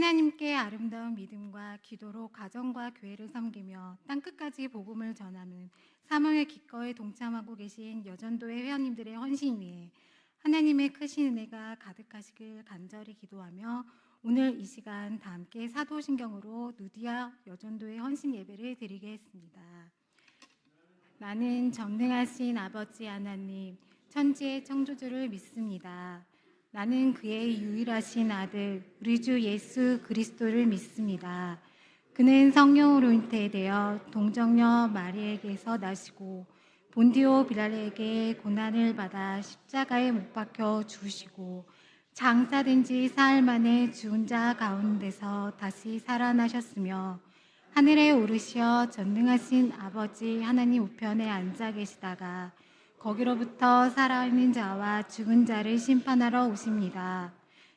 하나님께 아름다운 믿음과 기도로 가정과 교회를 섬기며 땅끝까지 복음을 전하는 사명의 기꺼이 동참하고 계신 여전도회 회원님들의 헌신 위에 하나님의 크신 은혜가 가득하시길 간절히 기도하며 오늘 이 시간 다 함께 사도신경으로 누디아 여전도회 헌신 예배를 드리겠습니다. 나는 전능하신 아버지 하나님 천지의 창조주를 믿습니다. 나는 그의 유일하신 아들 우리 주 예수 그리스도를 믿습니다. 그는 성령으로 잉태되어 동정녀 마리에게서 나시고 본디오 빌라에게 고난을 받아 십자가에 못 박혀 죽으시고 장사된 지 사흘 만에 죽은 자 가운데서 다시 살아나셨으며 하늘에 오르시어 전능하신 아버지 하나님 우편에 앉아 계시다가 거기로부터 살아있는 자와 죽은 자를 심판하러 오십니다.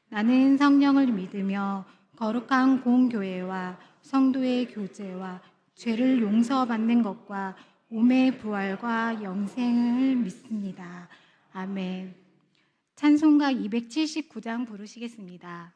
나는 성령을 믿으며 거룩한 공교회와 성도의 교제와 죄를 용서받는 것과 몸의 부활과 영생을 믿습니다. 아멘. 찬송가 279장 부르시겠습니다.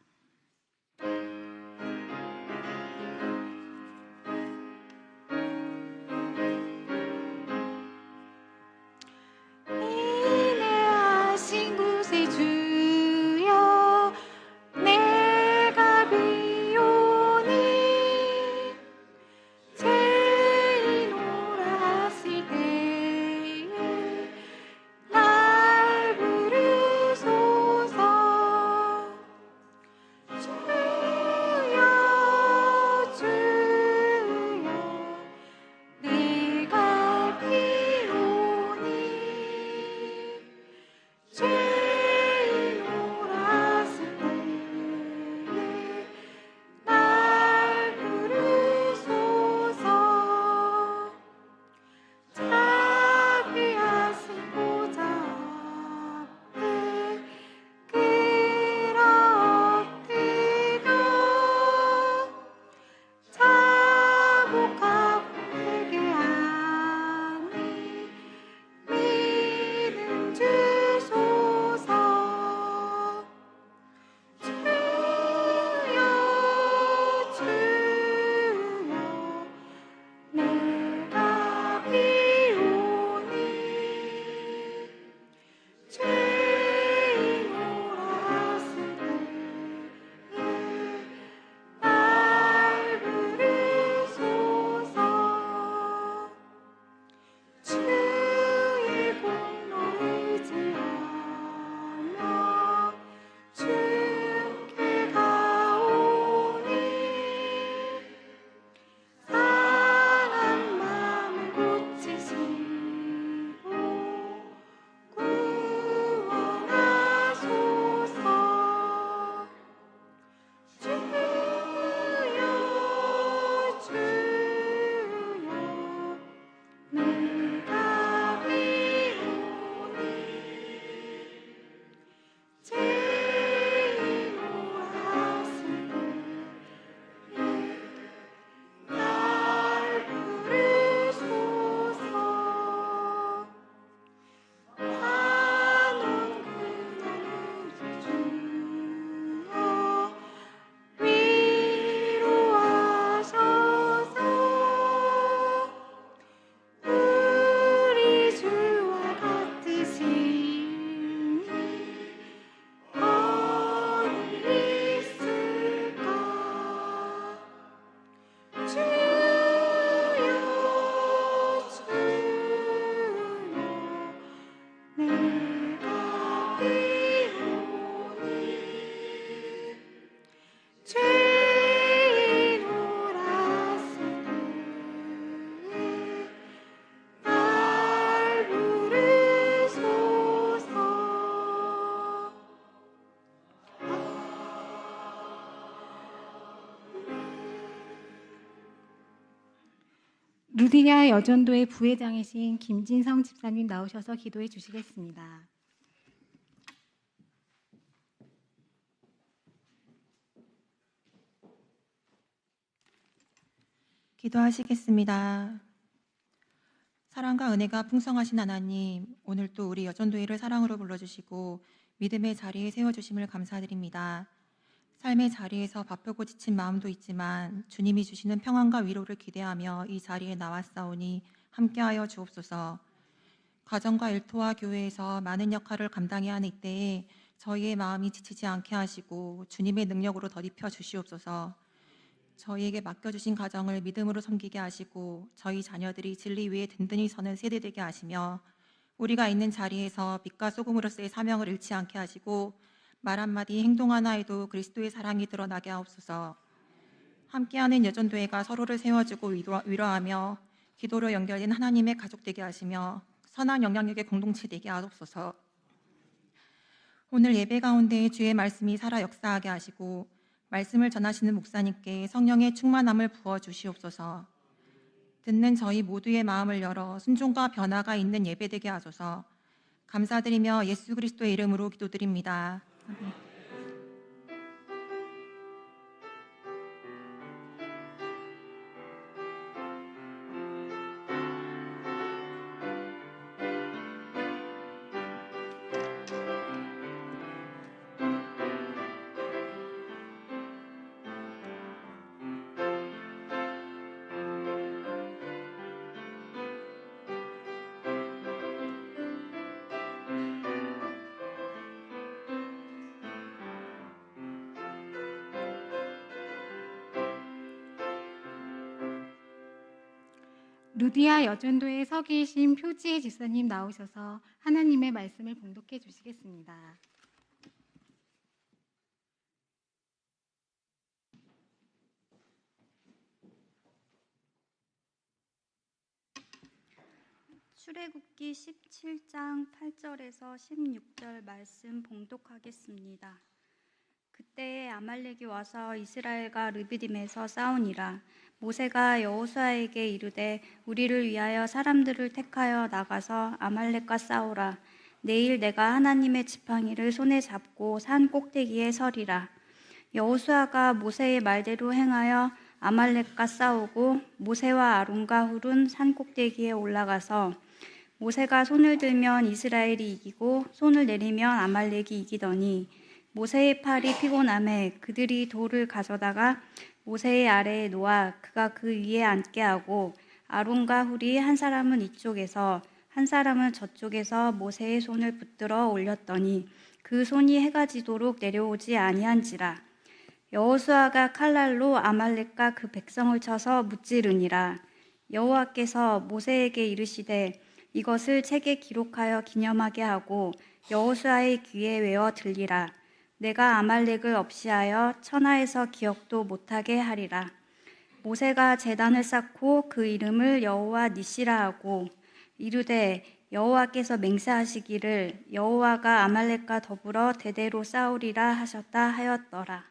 누디아 여전도회 부회장이신 김진성 집사님 나오셔서 기도해 주시겠습니다. 기도하시겠습니다. 사랑과 은혜가 풍성하신 하나님, 오늘 또 우리 여전도회를 사랑으로 불러주시고 믿음의 자리에 세워주심을 감사드립니다. 삶의 자리에서 바쁘고 지친 마음도 있지만 주님이 주시는 평안과 위로를 기대하며 이 자리에 나왔사오니 함께하여 주옵소서. 가정과 일터와 교회에서 많은 역할을 감당해야 하는 이때에 저희의 마음이 지치지 않게 하시고 주님의 능력으로 덧입혀 주시옵소서. 저희에게 맡겨주신 가정을 믿음으로 섬기게 하시고 저희 자녀들이 진리 위에 든든히 서는 세대 되게 하시며 우리가 있는 자리에서 빛과 소금으로서의 사명을 잃지 않게 하시고 말 한마디 행동 하나에도 그리스도의 사랑이 드러나게 하옵소서. 함께하는 여전도회가 서로를 세워주고 위로하며 기도로 연결된 하나님의 가족 되게 하시며 선한 영향력의 공동체 되게 하옵소서. 오늘 예배 가운데 주의 말씀이 살아 역사하게 하시고 말씀을 전하시는 목사님께 성령의 충만함을 부어주시옵소서. 듣는 저희 모두의 마음을 열어 순종과 변화가 있는 예배 되게 하소서. 감사드리며 예수 그리스도의 이름으로 기도드립니다. 아멘. 루디아 여전도에 서 계신 표지의 집사님 나오셔서 하나님의 말씀을 봉독해 주시겠습니다. 출애굽기 17장 8절에서 16절 말씀 봉독하겠습니다. 그때에 아말렉이 와서 이스라엘과 르비딤에서 싸우니라. 모세가 여호수아에게 이르되 우리를 위하여 사람들을 택하여 나가서 아말렉과 싸우라. 내일 내가 하나님의 지팡이를 손에 잡고 산 꼭대기에 서리라. 여호수아가 모세의 말대로 행하여 아말렉과 싸우고 모세와 아론과 훌은 산 꼭대기에 올라가서 모세가 손을 들면 이스라엘이 이기고 손을 내리면 아말렉이 이기더니 모세의 팔이 피곤함에 그들이 돌을 가져다가 모세의 아래에 놓아 그가 그 위에 앉게 하고 아론과 훌이 한 사람은 이쪽에서 한 사람은 저쪽에서 모세의 손을 붙들어 올렸더니 그 손이 해가 지도록 내려오지 아니한지라. 여호수아가 칼날로 아말렉과 그 백성을 쳐서 무찌르니라. 여호와께서 모세에게 이르시되 이것을 책에 기록하여 기념하게 하고 여호수아의 귀에 외워 들리라. 내가 아말렉을 없이하여 천하에서 기억도 못하게 하리라. 모세가 제단을 쌓고 그 이름을 여호와 니시라 하고 이르되 여호와께서 맹세하시기를 여호와가 아말렉과 더불어 대대로 싸우리라 하셨다 하였더라.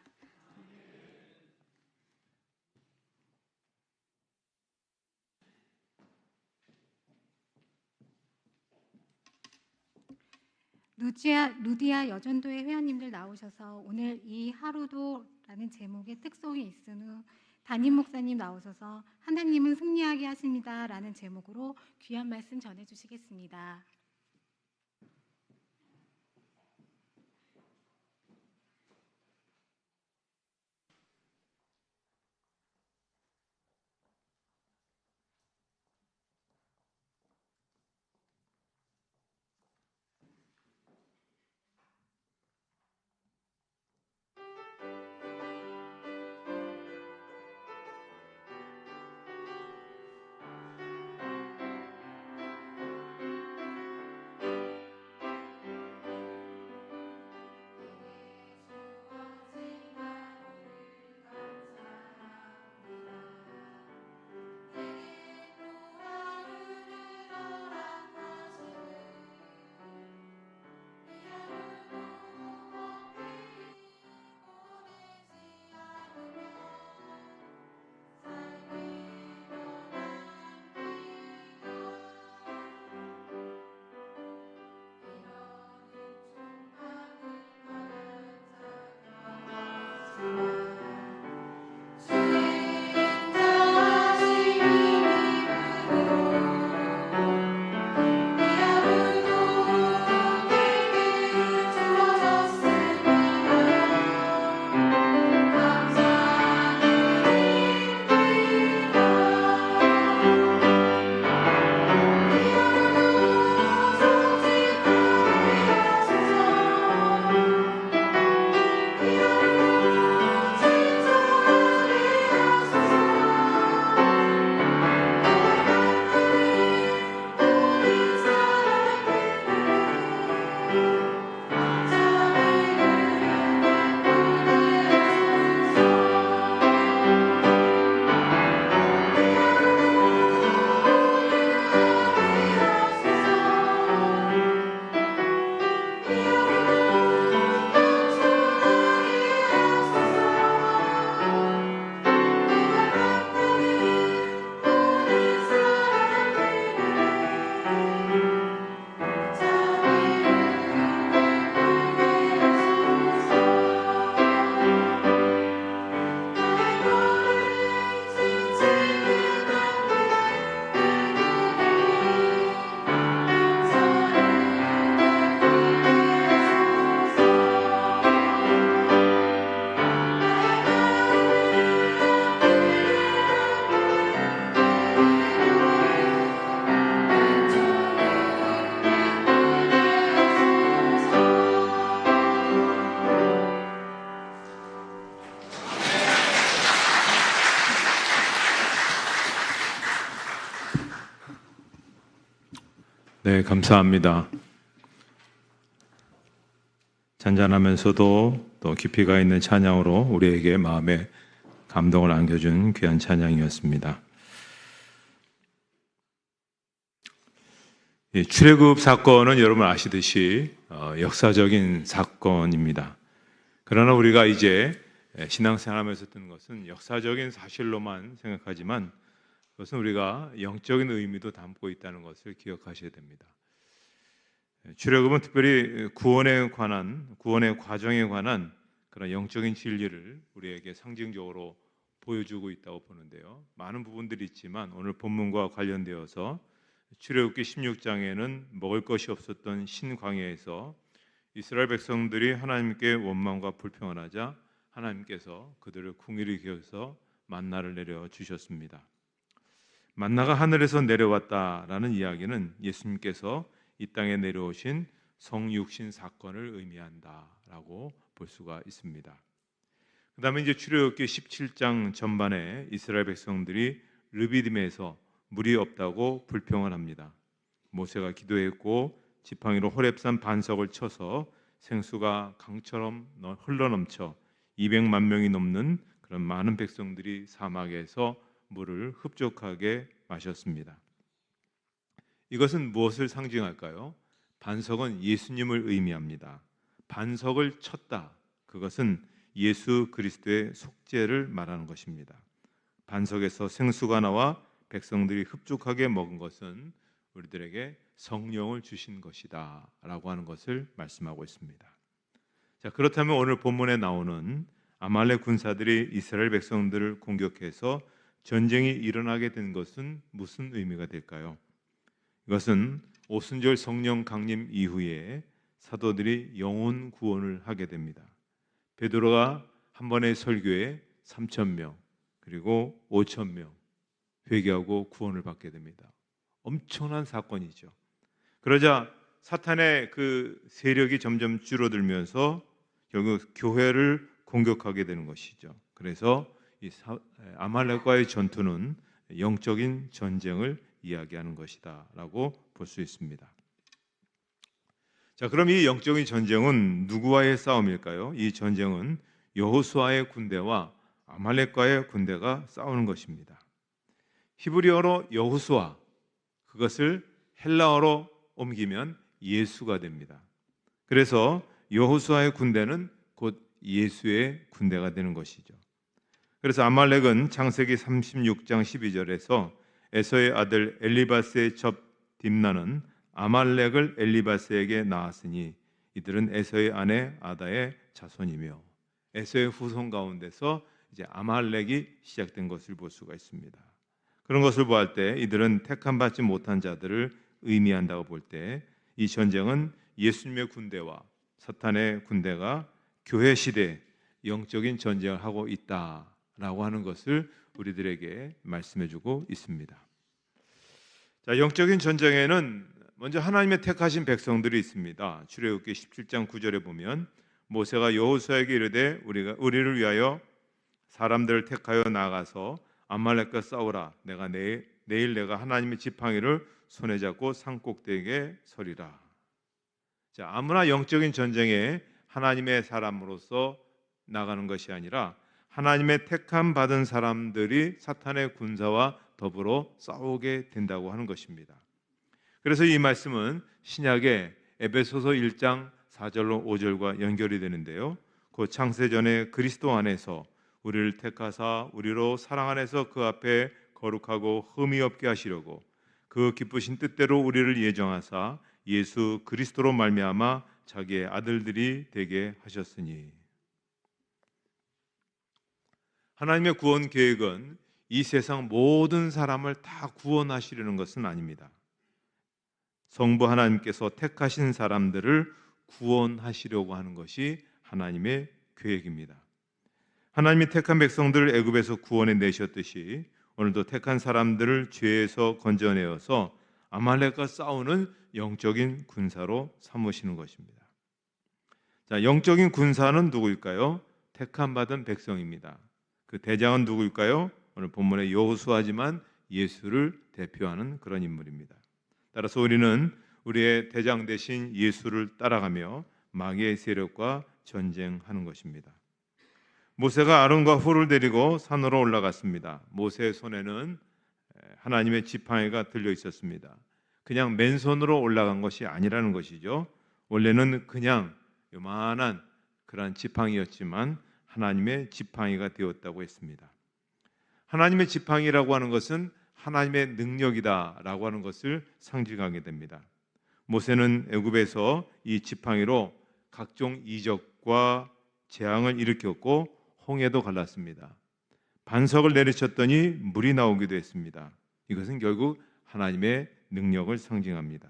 루디아 여전도의 회원님들 나오셔서 오늘 이 하루도라는 제목의 특송이 있은 후 담임 목사님 나오셔서 하나님은 승리하게 하십니다 라는 제목으로 귀한 말씀 전해주시겠습니다. 네, 감사합니다. 잔잔하면서도 또 깊이가 있는 찬양으로 우리에게 마음에 감동을 안겨준 귀한 찬양이었습니다. 이 출애굽 사건은 여러분 아시듯이 역사적인 사건입니다. 그러나 우리가 이제 신앙생활하면서 듣는 것은 역사적인 사실로만 생각하지만 그것은 우리가 영적인 의미도 담고 있다는 것을 기억하셔야 됩니다. 출애굽은 특별히 구원의 과정에 관한 그런 영적인 진리를 우리에게 상징적으로 보여주고 있다고 보는데요. 많은 부분들이 있지만 오늘 본문과 관련되어서 출애굽기 16장에는 먹을 것이 없었던 신광야에서 이스라엘 백성들이 하나님께 원망과 불평을 하자 하나님께서 그들을 긍휼히 여기셔서 만나를 내려 주셨습니다. 만나가 하늘에서 내려왔다라는 이야기는 예수님께서 이 땅에 내려오신 성육신 사건을 의미한다라고 볼 수가 있습니다. 그 다음에 이제 출애굽기 17장 전반에 이스라엘 백성들이 르비딤에서 물이 없다고 불평을 합니다. 모세가 기도했고 지팡이로 호렙산 반석을 쳐서 생수가 강처럼 흘러넘쳐 200만 명이 넘는 그런 많은 백성들이 사막에서 물을 흡족하게 마셨습니다. 이것은 무엇을 상징할까요? 반석은 예수님을 의미합니다. 반석을 쳤다. 그것은 예수 그리스도의 속죄를 말하는 것입니다. 반석에서 생수가 나와 백성들이 흡족하게 먹은 것은 우리들에게 성령을 주신 것이다 라고 하는 것을 말씀하고 있습니다. 자, 그렇다면 오늘 본문에 나오는 아말렉 군사들이 이스라엘 백성들을 공격해서 전쟁이 일어나게 된 것은 무슨 의미가 될까요? 이것은 오순절 성령 강림 이후에 사도들이 영혼 구원을 하게 됩니다. 베드로가 한 번의 설교에 3,000명 그리고 5,000명 회개하고 구원을 받게 됩니다. 엄청난 사건이죠. 그러자 사탄의 그 세력이 점점 줄어들면서 결국 교회를 공격하게 되는 것이죠. 그래서 이 아말렉과의 전투는 영적인 전쟁을 이야기하는 것이다라고 볼 수 있습니다. 자, 그럼 이 영적인 전쟁은 누구와의 싸움일까요? 이 전쟁은 여호수아의 군대와 아말렉과의 군대가 싸우는 것입니다. 히브리어로 여호수아, 그것을 헬라어로 옮기면 예수가 됩니다. 그래서 여호수아의 군대는 곧 예수의 군대가 되는 것이죠. 그래서 아말렉은 창세기 36장 12절에서 에서의 아들 엘리바스의 첩 딥나는 아말렉을 엘리바스에게 낳았으니 이들은 에서의 아내 아다의 자손이며, 에서의 후손 가운데서 이제 아말렉이 시작된 것을 볼 수가 있습니다. 그런 것을 보할 때 이들은 택함 받지 못한 자들을 의미한다고 볼 때 이 전쟁은 예수님의 군대와 사탄의 군대가 교회 시대 영적인 전쟁을 하고 있다라고 하는 것을 우리들에게 말씀해주고 있습니다. 자, 영적인 전쟁에는 먼저 하나님의 택하신 백성들이 있습니다. 출애굽기 17장 9절에 보면 모세가 여호수아에게 이르되 우리를 위하여 사람들을 택하여 나가서 아말렉과 싸우라. 내일 내가 하나님의 지팡이를 손에 잡고 산 꼭대기에 서리라. 자, 아무나 영적인 전쟁에 하나님의 사람으로서 나가는 것이 아니라 하나님의 택함 받은 사람들이 사탄의 군사와 더불어 싸우게 된다고 하는 것입니다. 그래서 이 말씀은 신약의 에베소서 1장 4절로 5절과 연결이 되는데요. 그 창세전에 그리스도 안에서 우리를 택하사 우리로 사랑 안에서 그 앞에 거룩하고 흠이 없게 하시려고 그 기쁘신 뜻대로 우리를 예정하사 예수 그리스도로 말미암아 자기의 아들들이 되게 하셨으니. 하나님의 구원 계획은 이 세상 모든 사람을 다 구원하시려는 것은 아닙니다. 성부 하나님께서 택하신 사람들을 구원하시려고 하는 것이 하나님의 계획입니다. 하나님이 택한 백성들을 애굽에서 구원해 내셨듯이 오늘도 택한 사람들을 죄에서 건져내어서 아말렉과 싸우는 영적인 군사로 삼으시는 것입니다. 자, 영적인 군사는 누구일까요? 택함 받은 백성입니다. 그 대장은 누구일까요? 오늘 본문의 여호수아지만 예수를 대표하는 그런 인물입니다. 따라서 우리는 우리의 대장 되신 예수를 따라가며 마귀의 세력과 전쟁하는 것입니다. 모세가 아론과 훌을 데리고 산으로 올라갔습니다. 모세의 손에는 하나님의 지팡이가 들려 있었습니다. 그냥 맨손으로 올라간 것이 아니라는 것이죠. 원래는 그냥 요만한 그런 지팡이였지만 하나님의 지팡이가 되었다고 했습니다. 하나님의 지팡이라고 하는 것은 하나님의 능력이다라고 하는 것을 상징하게 됩니다. 모세는 애굽에서 이 지팡이로 각종 이적과 재앙을 일으켰고 홍해도 갈랐습니다. 반석을 내리쳤더니 물이 나오기도 했습니다. 이것은 결국 하나님의 능력을 상징합니다.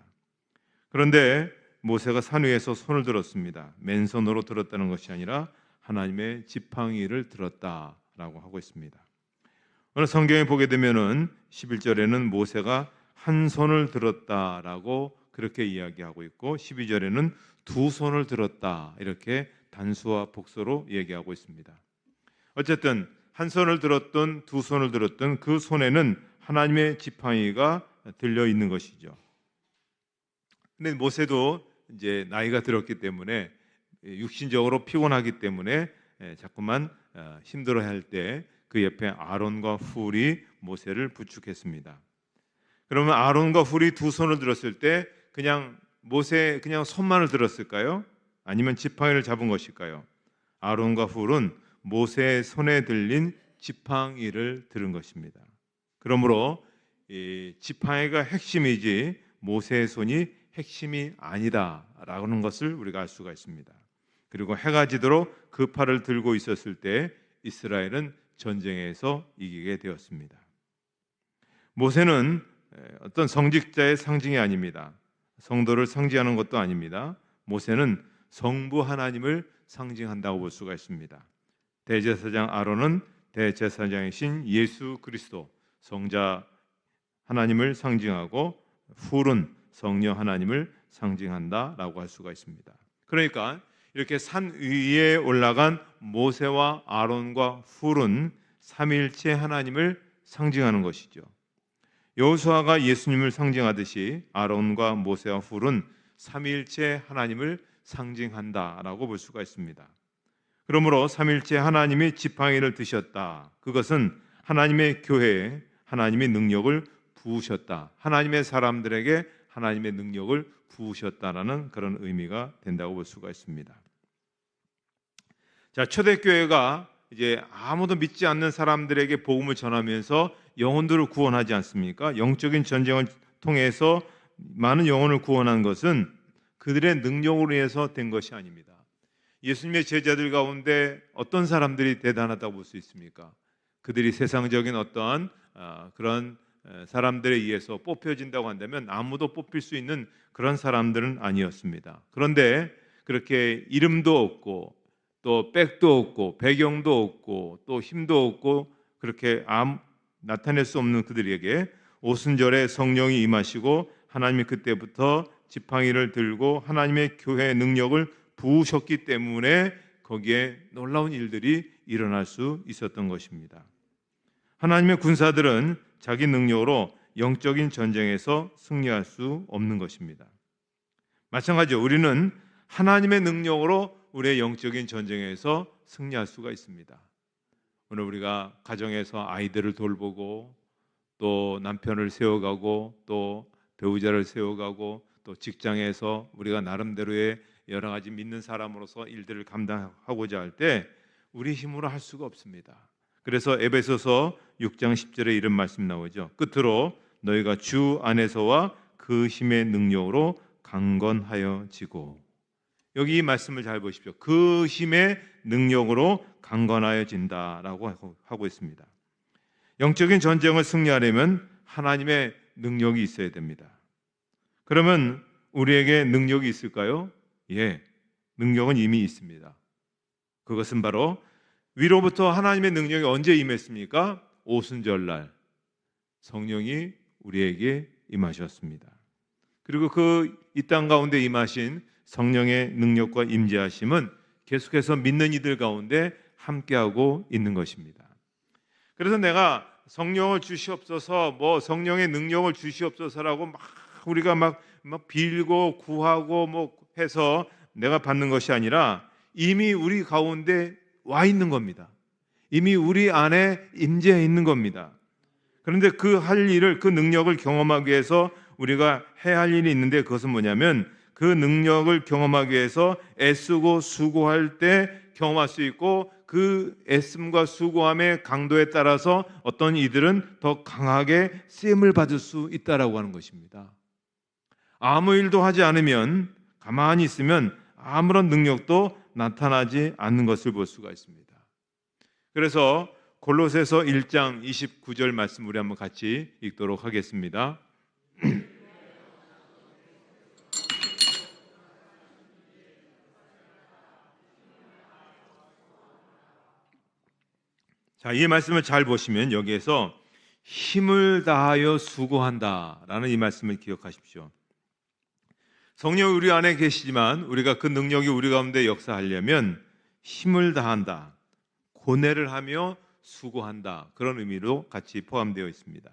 그런데 모세가 산 위에서 손을 들었습니다. 맨손으로 들었다는 것이 아니라 하나님의 지팡이를 들었다라고 하고 있습니다. 오늘 성경에 보게 되면은 11절에는 모세가 한 손을 들었다라고 그렇게 이야기하고 있고 12절에는 두 손을 들었다 이렇게 단수와 복수로 얘기하고 있습니다. 어쨌든 한 손을 들었던 두 손을 들었던 그 손에는 하나님의 지팡이가 들려 있는 것이죠. 근데 모세도 이제 나이가 들었기 때문에 육신적으로 피곤하기 때문에 자꾸만 힘들어할 때 그 옆에 아론과 훌이 모세를 부축했습니다. 그러면 아론과 훌이 두 손을 들었을 때 그냥 모세 그냥 손만을 들었을까요? 아니면 지팡이를 잡은 것일까요? 아론과 훌은 모세의 손에 들린 지팡이를 들은 것입니다. 그러므로 이 지팡이가 핵심이지 모세의 손이 핵심이 아니다라는 것을 우리가 알 수가 있습니다. 그리고 해가 지도록 그 팔을 들고 있었을 때 이스라엘은 전쟁에서 이기게 되었습니다. 모세는 어떤 성직자의 상징이 아닙니다. 성도를 상징하는 것도 아닙니다. 모세는 성부 하나님을 상징한다고 볼 수가 있습니다. 대제사장 아론은 대제사장이신 예수 그리스도 성자 하나님을 상징하고 훌은 성령 하나님을 상징한다라고 할 수가 있습니다. 그러니까 이렇게 산 위에 올라간 모세와 아론과 훌은 삼위일체 하나님을 상징하는 것이죠. 여호수아가 예수님을 상징하듯이 아론과 모세와 훌은 삼위일체 하나님을 상징한다라고 볼 수가 있습니다. 그러므로 삼위일체 하나님이 지팡이를 드셨다. 그것은 하나님의 교회에 하나님의 능력을 부으셨다. 하나님의 사람들에게 하나님의 능력을 부으셨다라는 그런 의미가 된다고 볼 수가 있습니다. 자, 초대교회가 이제 아무도 믿지 않는 사람들에게 복음을 전하면서 영혼들을 구원하지 않습니까? 영적인 전쟁을 통해서 많은 영혼을 구원한 것은 그들의 능력으로 인해서 된 것이 아닙니다. 예수님의 제자들 가운데 어떤 사람들이 대단하다고 볼 수 있습니까? 그들이 세상적인 어떠한 그런 사람들에 의해서 뽑혀진다고 한다면 아무도 뽑힐 수 있는 그런 사람들은 아니었습니다. 그런데 그렇게 이름도 없고 또 백도 없고 배경도 없고 또 힘도 없고 그렇게 나타낼 수 없는 그들에게 오순절에 성령이 임하시고 하나님이 그때부터 지팡이를 들고 하나님의 교회의 능력을 부으셨기 때문에 거기에 놀라운 일들이 일어날 수 있었던 것입니다. 하나님의 군사들은 자기 능력으로 영적인 전쟁에서 승리할 수 없는 것입니다. 마찬가지로 우리는 하나님의 능력으로 우리의 영적인 전쟁에서 승리할 수가 있습니다. 오늘 우리가 가정에서 아이들을 돌보고 또 남편을 세워가고 또 배우자를 세워가고 또 직장에서 우리가 나름대로의 여러 가지 믿는 사람으로서 일들을 감당하고자 할 때 우리 힘으로 할 수가 없습니다. 그래서 에베소서 6장 10절에 이런 말씀 나오죠. 끝으로 너희가 주 안에서와 그 힘의 능력으로 강건하여지고. 여기 이 말씀을 잘 보십시오. 그 힘의 능력으로 강건하여진다라고 하고 있습니다. 영적인 전쟁을 승리하려면 하나님의 능력이 있어야 됩니다. 그러면 우리에게 능력이 있을까요? 예, 능력은 이미 있습니다. 그것은 바로 위로부터 하나님의 능력이 언제 임했습니까? 오순절날 성령이 우리에게 임하셨습니다. 그리고 그 이 땅 가운데 임하신 성령의 능력과 임재하심은 계속해서 믿는 이들 가운데 함께하고 있는 것입니다. 그래서 내가 성령을 주시옵소서, 성령의 능력을 주시옵소서라고 막 우리가 막 막 빌고 구하고 뭐 해서 내가 받는 것이 아니라 이미 우리 가운데 와 있는 겁니다. 이미 우리 안에 임재해 있는 겁니다. 그런데 그 할 일을, 그 능력을 경험하기 위해서 우리가 해야 할 일이 있는데, 그것은 뭐냐면 그 능력을 경험하기 위해서 애쓰고 수고할 때 경험할 수 있고, 그 애씀과 수고함의 강도에 따라서 어떤 이들은 더 강하게 쓰임을 받을 수 있다라고 하는 것입니다. 아무 일도 하지 않으면, 가만히 있으면 아무런 능력도 나타나지 않는 것을 볼 수가 있습니다. 그래서 골로새서 1장 29절 말씀 우리 한번 같이 읽도록 하겠습니다. 자, 이 말씀을 잘 보시면 여기에서 힘을 다하여 수고한다라는 이 말씀을 기억하십시오. 성령이 우리 안에 계시지만 우리가 그 능력이 우리 가운데 역사하려면 힘을 다한다, 고뇌를 하며 수고한다, 그런 의미로 같이 포함되어 있습니다.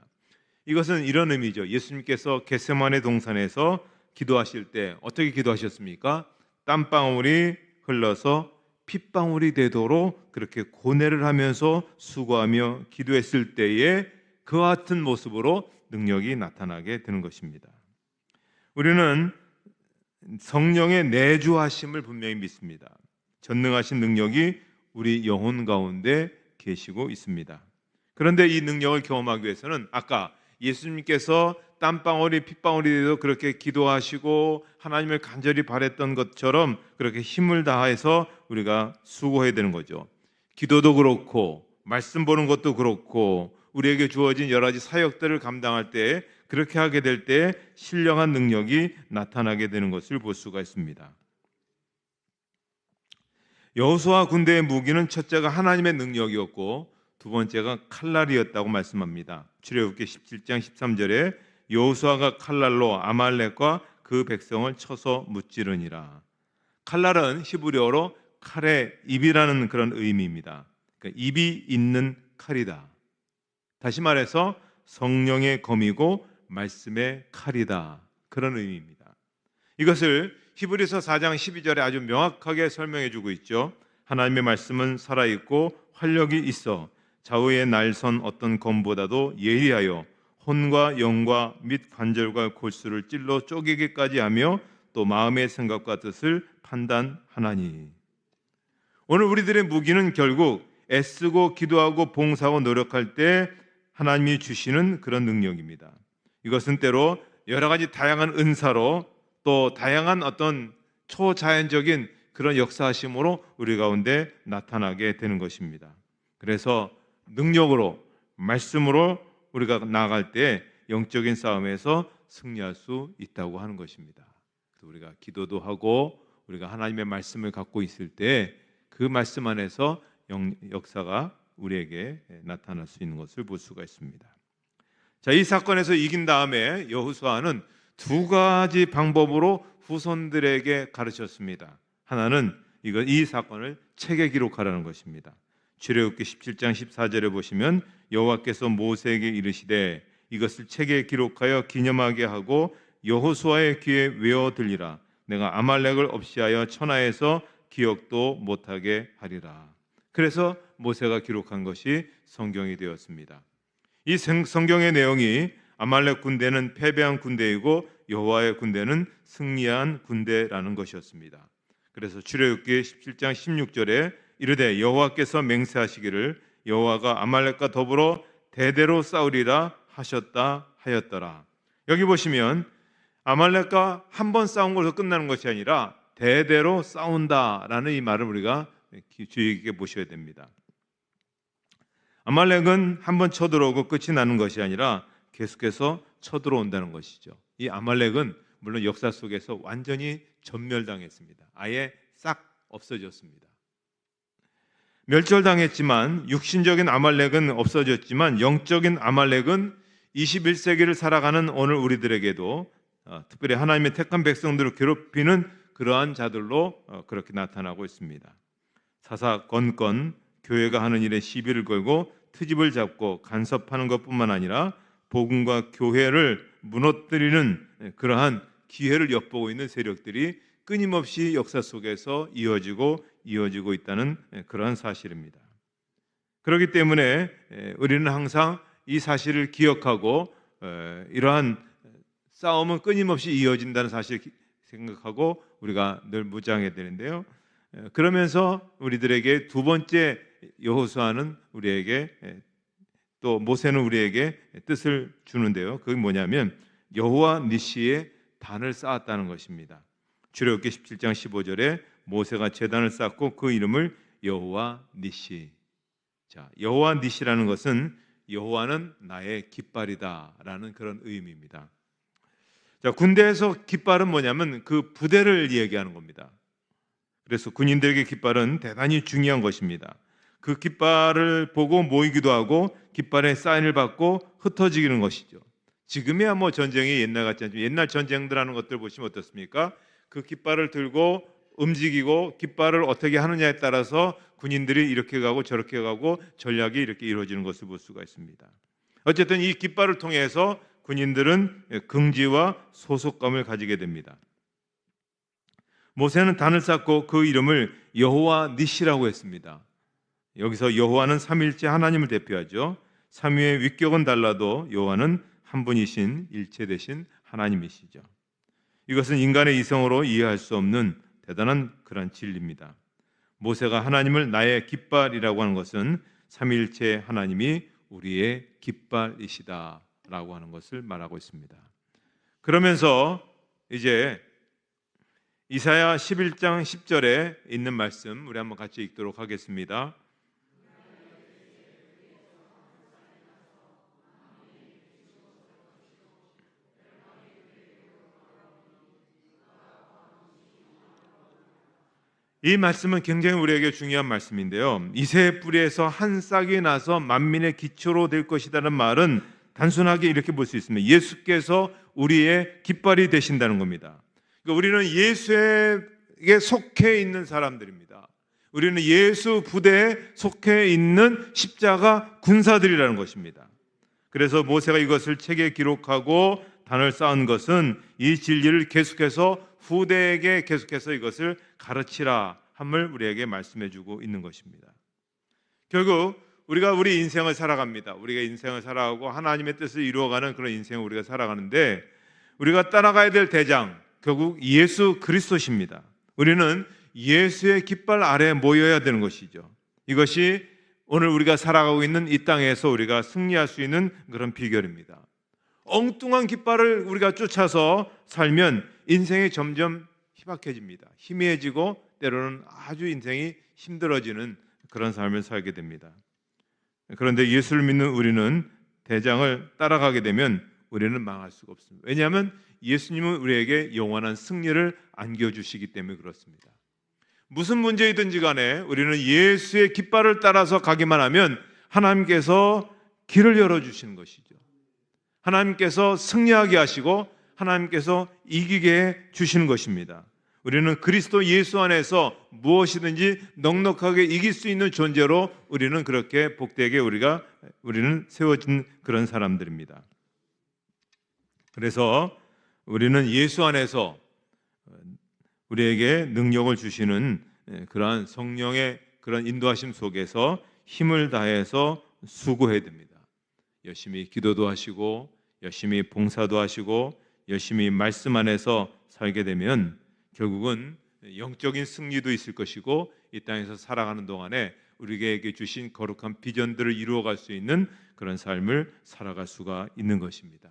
이것은 이런 의미죠. 예수님께서 겟세마네 동산에서 기도하실 때 어떻게 기도하셨습니까? 땀방울이 흘러서 핏방울이 되도록 그렇게 고뇌를 하면서 수고하며 기도했을 때에 그와 같은 모습으로 능력이 나타나게 되는 것입니다. 우리는 성령의 내주하심을 분명히 믿습니다. 전능하신 능력이 우리 영혼 가운데 계시고 있습니다. 그런데 이 능력을 경험하기 위해서는 아까 예수님께서 땀방울이 핏방울이 되도록 그렇게 기도하시고 하나님을 간절히 바랬던 것처럼 그렇게 힘을 다해서 우리가 수고해야 되는 거죠. 기도도 그렇고 말씀 보는 것도 그렇고 우리에게 주어진 여러 가지 사역들을 감당할 때 그렇게 하게 될 때 신령한 능력이 나타나게 되는 것을 볼 수가 있습니다. 여호수아 군대의 무기는 첫째가 하나님의 능력이었고 두 번째가 칼날이었다고 말씀합니다. 출애굽기 17장 13절에 여호수아가 칼날로 아말렉과 그 백성을 쳐서 무찌르니라. 칼날은 히브리어로 칼의 입이라는 그런 의미입니다. 그러니까 입이 있는 칼이다. 다시 말해서 성령의 검이고 말씀의 칼이다, 그런 의미입니다. 이것을 히브리서 4장 12절에 아주 명확하게 설명해 주고 있죠. 하나님의 말씀은 살아있고 활력이 있어 좌우의 날선 어떤 검보다도 예리하여 혼과 영과 및 관절과 골수를 찔러 쪼개기까지 하며 또 마음의 생각과 뜻을 판단하나니. 오늘 우리들의 무기는 결국 애쓰고 기도하고 봉사하고 노력할 때 하나님이 주시는 그런 능력입니다. 이것은 때로 여러 가지 다양한 은사로 또 다양한 어떤 초자연적인 그런 역사하심으로 우리 가운데 나타나게 되는 것입니다. 그래서 능력으로, 말씀으로 우리가 나아갈 때 영적인 싸움에서 승리할 수 있다고 하는 것입니다. 그래서 우리가 기도도 하고 우리가 하나님의 말씀을 갖고 있을 때 그 말씀 안에서 역사가 우리에게 나타날 수 있는 것을 볼 수가 있습니다. 자, 이 사건에서 이긴 다음에 여호수아는 두 가지 방법으로 후손들에게 가르쳤습니다. 하나는 이 사건을 책에 기록하라는 것입니다. 출애굽기 17장 14절에 보시면 여호와께서 모세에게 이르시되 이것을 책에 기록하여 기념하게 하고 여호수아의 귀에 외워 들리라. 내가 아말렉을 없이하여 천하에서 기억도 못하게 하리라. 그래서 모세가 기록한 것이 성경이 되었습니다. 이 성경의 내용이 아말렉 군대는 패배한 군대이고 여호와의 군대는 승리한 군대라는 것이었습니다. 그래서 출애굽기 17장 16절에 이르되 여호와께서 맹세하시기를 여호와가 아말렉과 더불어 대대로 싸우리라 하셨다 하였더라. 여기 보시면 아말렉과 한 번 싸운 것으로 끝나는 것이 아니라 대대로 싸운다라는 이 말을 우리가 주의 깊게 보셔야 됩니다. 아말렉은 한 번 쳐들어오고 끝이 나는 것이 아니라 계속해서 쳐들어온다는 것이죠. 이 아말렉은 물론 역사 속에서 완전히 전멸당했습니다. 아예 싹 없어졌습니다. 멸절당했지만 육신적인 아말렉은 없어졌지만 영적인 아말렉은 21세기를 살아가는 오늘 우리들에게도 특별히 하나님의 택한 백성들을 괴롭히는 그러한 자들로 그렇게 나타나고 있습니다. 사사건건 교회가 하는 일에 시비를 걸고 트집을 잡고 간섭하는 것뿐만 아니라 복음과 교회를 무너뜨리는 그러한 기회를 엿보고 있는 세력들이 끊임없이 역사 속에서 이어지고 있다는 그러한 사실입니다. 그렇기 때문에 우리는 항상 이 사실을 기억하고 이러한 싸움은 끊임없이 이어진다는 사실을 생각하고 우리가 늘 무장해야 되는데요. 그러면서 우리들에게 두 번째 여호수아는 우리에게 또 모세는 우리에게 뜻을 주는데요. 그게 뭐냐면 여호와 니시의 단을 쌓았다는 것입니다. 출애굽기 17장 15절에 모세가 제단을 쌓고 그 이름을 여호와 니시. 자, 여호와 니시라는 것은 여호와는 나의 깃발이다라는 그런 의미입니다. 자, 군대에서 깃발은 뭐냐면 그 부대를 얘기하는 겁니다. 그래서 군인들에게 깃발은 대단히 중요한 것입니다. 그 깃발을 보고 모이기도 하고 깃발에 사인을 받고 흩어지는 것이죠. 지금이야 뭐 전쟁이 옛날 같지 않지만 옛날 전쟁들 하는 것들 보시면 어떻습니까? 그 깃발을 들고 움직이고 깃발을 어떻게 하느냐에 따라서 군인들이 이렇게 가고 저렇게 가고 전략이 이렇게 이루어지는 것을 볼 수가 있습니다. 어쨌든 이 깃발을 통해서 군인들은 긍지와 소속감을 가지게 됩니다. 모세는 단을 쌓고 그 이름을 여호와 니시라고 했습니다. 여기서 여호와는 삼위일체 하나님을 대표하죠. 삼위의 위격은 달라도 여호와는 한 분이신 일체 되신 하나님이시죠. 이것은 인간의 이성으로 이해할 수 없는 대단한 그런 진리입니다. 모세가 하나님을 나의 깃발이라고 하는 것은 삼위일체 하나님이 우리의 깃발이시다라고 하는 것을 말하고 있습니다. 그러면서 이제 이사야 11장 10절에 있는 말씀 우리 한번 같이 읽도록 하겠습니다. 이 말씀은 굉장히 우리에게 중요한 말씀인데요. 이새의 뿌리에서 한 싹이 나서 만민의 기초로 될 것이라는 말은 단순하게 이렇게 볼 수 있습니다. 예수께서 우리의 깃발이 되신다는 겁니다. 그러니까 우리는 예수에게 속해 있는 사람들입니다. 우리는 예수 부대에 속해 있는 십자가 군사들이라는 것입니다. 그래서 모세가 이것을 책에 기록하고 단을 쌓은 것은 이 진리를 계속해서 후대에게 계속해서 이것을 가르치라 함을 우리에게 말씀해주고 있는 것입니다. 결국 우리가 우리 인생을 살아갑니다. 우리가 인생을 살아가고 하나님의 뜻을 이루어가는 그런 인생을 우리가 살아가는데 우리가 따라가야 될 대장 결국 예수 그리스도십니다. 우리는 예수의 깃발 아래에 모여야 되는 것이죠. 이것이 오늘 우리가 살아가고 있는 이 땅에서 우리가 승리할 수 있는 그런 비결입니다. 엉뚱한 깃발을 우리가 쫓아서 살면 인생이 점점 희박해집니다. 희미해지고 때로는 아주 인생이 힘들어지는 그런 삶을 살게 됩니다. 그런데 예수를 믿는 우리는 대장을 따라가게 되면 우리는 망할 수가 없습니다. 왜냐하면 예수님은 우리에게 영원한 승리를 안겨주시기 때문에 그렇습니다. 무슨 문제이든지 간에 우리는 예수의 깃발을 따라서 가기만 하면 하나님께서 길을 열어주시는 것이죠. 하나님께서 승리하게 하시고 하나님께서 이기게 주시는 것입니다. 우리는 그리스도 예수 안에서 무엇이든지 넉넉하게 이길 수 있는 존재로 우리는 그렇게 복되게 우리는 세워진 그런 사람들입니다. 그래서 우리는 예수 안에서 우리에게 능력을 주시는 그러한 성령의 그런 인도하심 속에서 힘을 다해서 수고해야 됩니다. 열심히 기도도 하시고 열심히 봉사도 하시고 열심히 말씀 안에서 살게 되면 결국은 영적인 승리도 있을 것이고 이 땅에서 살아가는 동안에 우리에게 주신 거룩한 비전들을 이루어갈 수 있는 그런 삶을 살아갈 수가 있는 것입니다.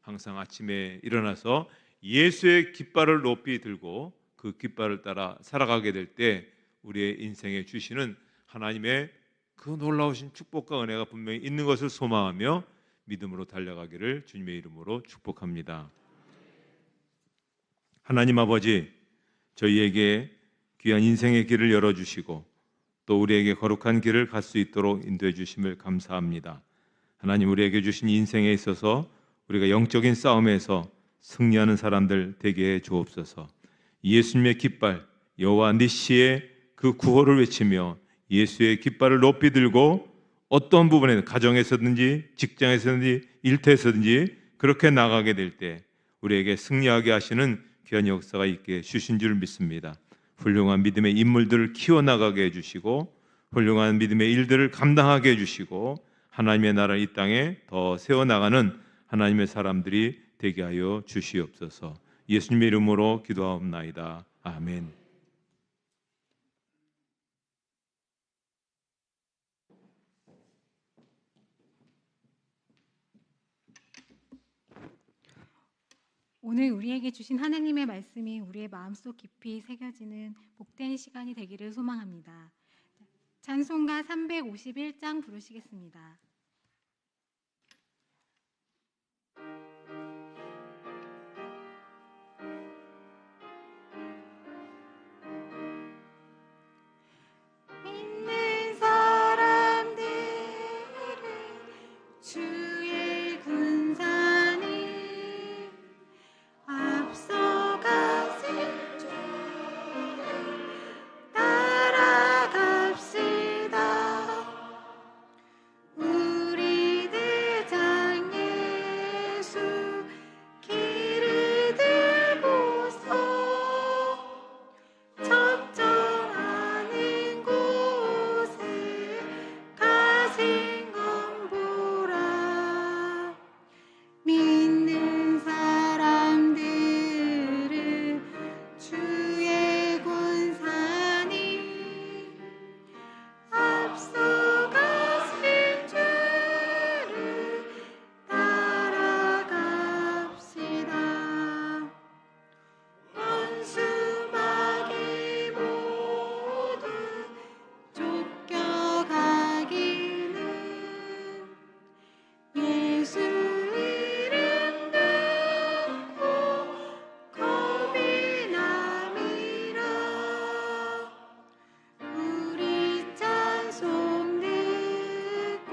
항상 아침에 일어나서 예수의 깃발을 높이 들고 그 깃발을 따라 살아가게 될 때 우리의 인생에 주시는 하나님의 그 놀라우신 축복과 은혜가 분명히 있는 것을 소망하며 믿음으로 달려가기를 주님의 이름으로 축복합니다. 하나님 아버지, 저희에게 귀한 인생의 길을 열어주시고 또 우리에게 거룩한 길을 갈 수 있도록 인도해 주심을 감사합니다. 하나님, 우리에게 주신 인생에 있어서 우리가 영적인 싸움에서 승리하는 사람들 되게 해 주옵소서. 예수님의 깃발 여호와 니시의 그 구호를 외치며 예수의 깃발을 높이 들고 어떤 부분에 가정에서든지 직장에서든지 일터에서든지 그렇게 나가게 될 때 우리에게 승리하게 하시는 귀한 역사가 있게 주신 줄 믿습니다. 훌륭한 믿음의 인물들을 키워나가게 해주시고 훌륭한 믿음의 일들을 감당하게 해주시고 하나님의 나라 이 땅에 더 세워나가는 하나님의 사람들이 되게 하여 주시옵소서. 예수님의 이름으로 기도하옵나이다. 아멘. 오늘 우리에게 주신 하나님의 말씀이 우리의 마음속 깊이 새겨지는 복된 시간이 되기를 소망합니다. 찬송가 351장 부르시겠습니다. 믿는 사람들은 주의 군사니 앞서가신 주를 따라갑시다. 우리 대장 예수 길을 들고서 적정하는 곳에 가신 건 보라. 믿는 사람들은 주의 군사니 앞서가신 주를 따라갑시다. 원수마귀 모두 쫓겨가기는 예수 이름 듣고 겁이 남이라. 우리 찬송 듣고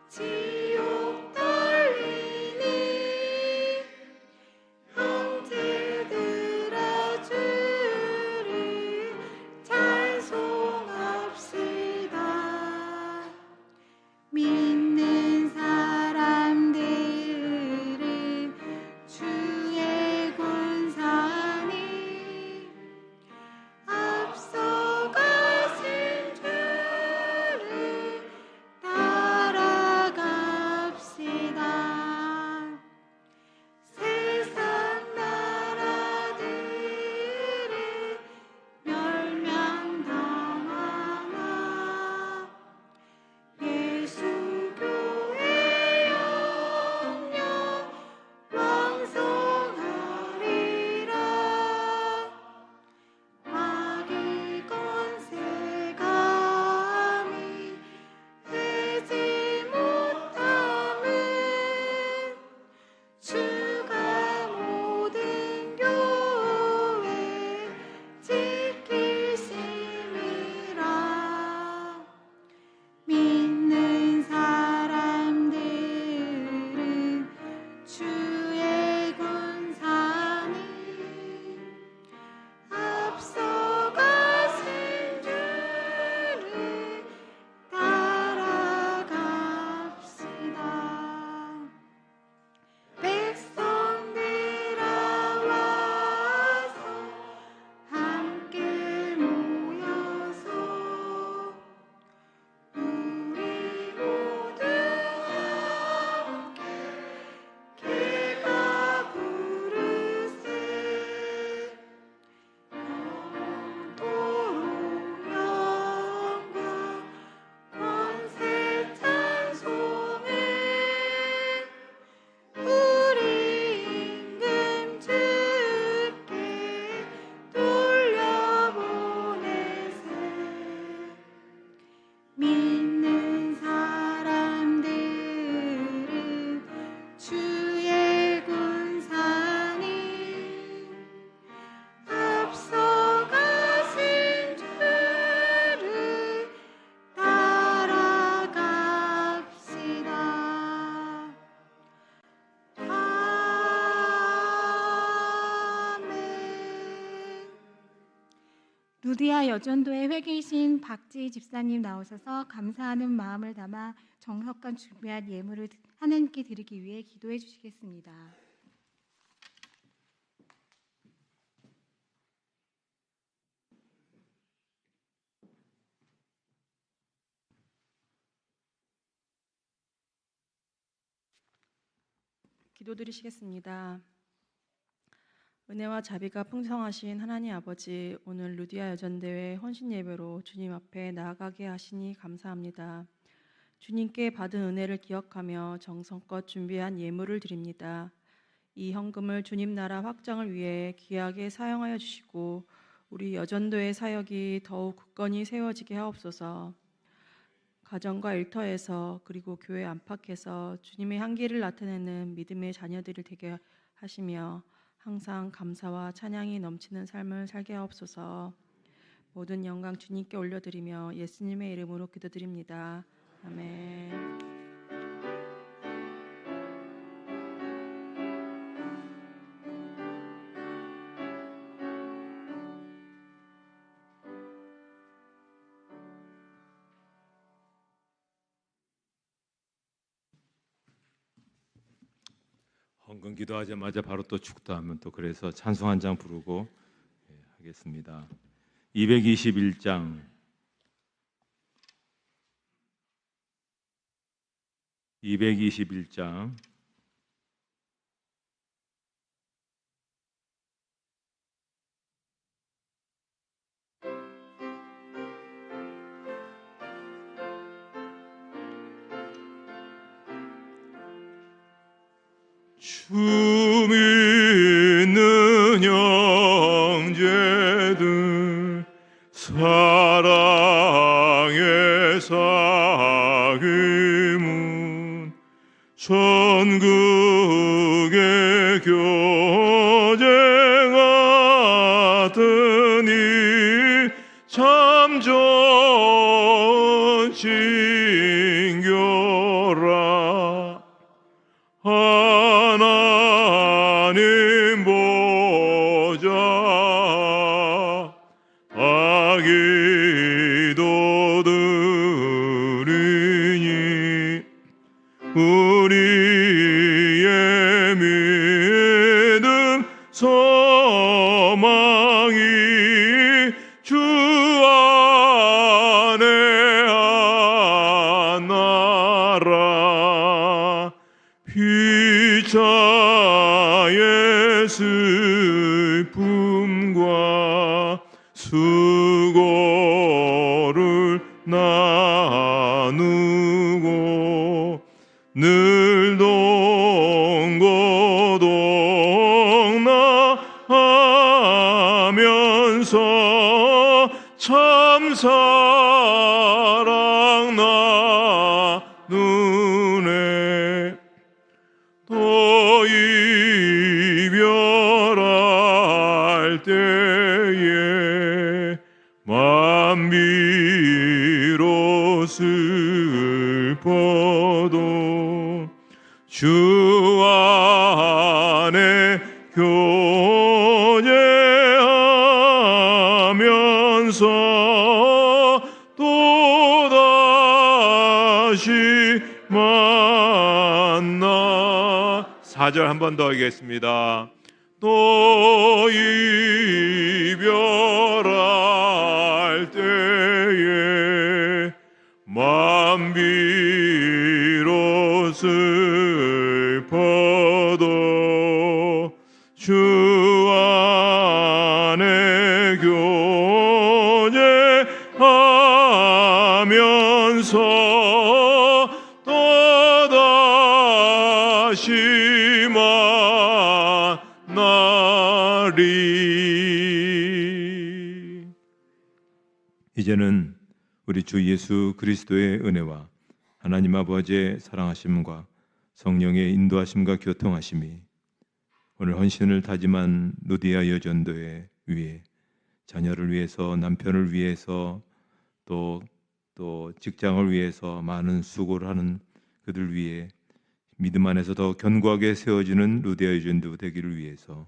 지옥 떨리니 형제들아 주를 찬송합시다. 믿는 사람들은 주의 군사니 앞서가신 주를 따라갑시다. 세상 나라들은 멸망당하나 예수 교회 영영 왕성하리라. 마귀 권세 감히 되지 못함은 주가 모든 교회 지키심이라. 믿는 사람들은 주의 군사니 앞서가신 주를 따라갑시다. 백성들아 와서 함께 모여서 우리 모두 함께 개가 부르세. 영원토록 영광 권세 찬송을 우리 임금 주께 돌려보내세. 믿는 사람들은 주의 군사니 앞서가신 주를 따라갑시다. 아멘. 루디아 여전도의 회계이신 박지희 집사님 나오셔서 감사하는 마음을 담아 정석간 준비한 예물을 하나님께 드리기 위해 기도해 주시겠습니다. 기도드리시겠습니다. 은혜와 자비가 풍성하신 하나님 아버지, 오늘 루디아 여전대회 헌신 예배로 주님 앞에 나아가게 하시니 감사합니다. 주님께 받은 은혜를 기억하며 정성껏 준비한 예물을 드립니다. 이 헌금을 주님 나라 확장을 위해 귀하게 사용하여 주시고 우리 여전도의 사역이 더욱 굳건히 세워지게 하옵소서. 가정과 일터에서 그리고 교회 안팎에서 주님의 향기를 나타내는 믿음의 자녀들이 되게 하시며 항상 감사와 찬양이 넘치는 삶을 살게 하옵소서. 모든 영광 주님께 올려드리며 예수님의 이름으로 기도드립니다. 아멘. 헌금 기도하자마자 바로 또 축도하면 또 그래서 찬송 한 장 부르고 하겠습니다. 221장 221장 주 믿는 형제들 사랑의 사귐은 전국의 교제 같으니 참 좋은 신교라. 하나님 보좌 아기도 드리니 우리의 믿음 소망이 주 안에 하나라. 피차의 슬픔과 수고를 나누고 늘 동고동 나하면서 참 사랑 나누네. 또 이별할 때에 만비로 슬퍼도 주 안에 교제하면서 또다시 만나. 4절 한 번 더 하겠습니다. 또 이별할 때에 만비로 슬퍼도 주 안에 교제하면서 또다시 만나리. 이제는 우리 주 예수 그리스도의 은혜와 하나님 아버지의 사랑하심과 성령의 인도하심과 교통하심이 오늘 헌신을 다짐한 루디아 여전도회 위에 자녀를 위해서, 남편을 위해서, 또 직장을 위해서 많은 수고를 하는 그들 위해 믿음 안에서 더 견고하게 세워지는 루디아 여전도 되기를 위해서,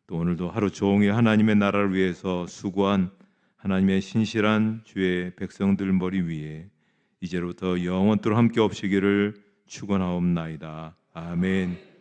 또 오늘도 하루 종일 하나님의 나라를 위해서 수고한 하나님의 신실한 주의 백성들 머리 위에 이제로부터 영원토록 함께 없으기를 축원하옵나이다. 아멘.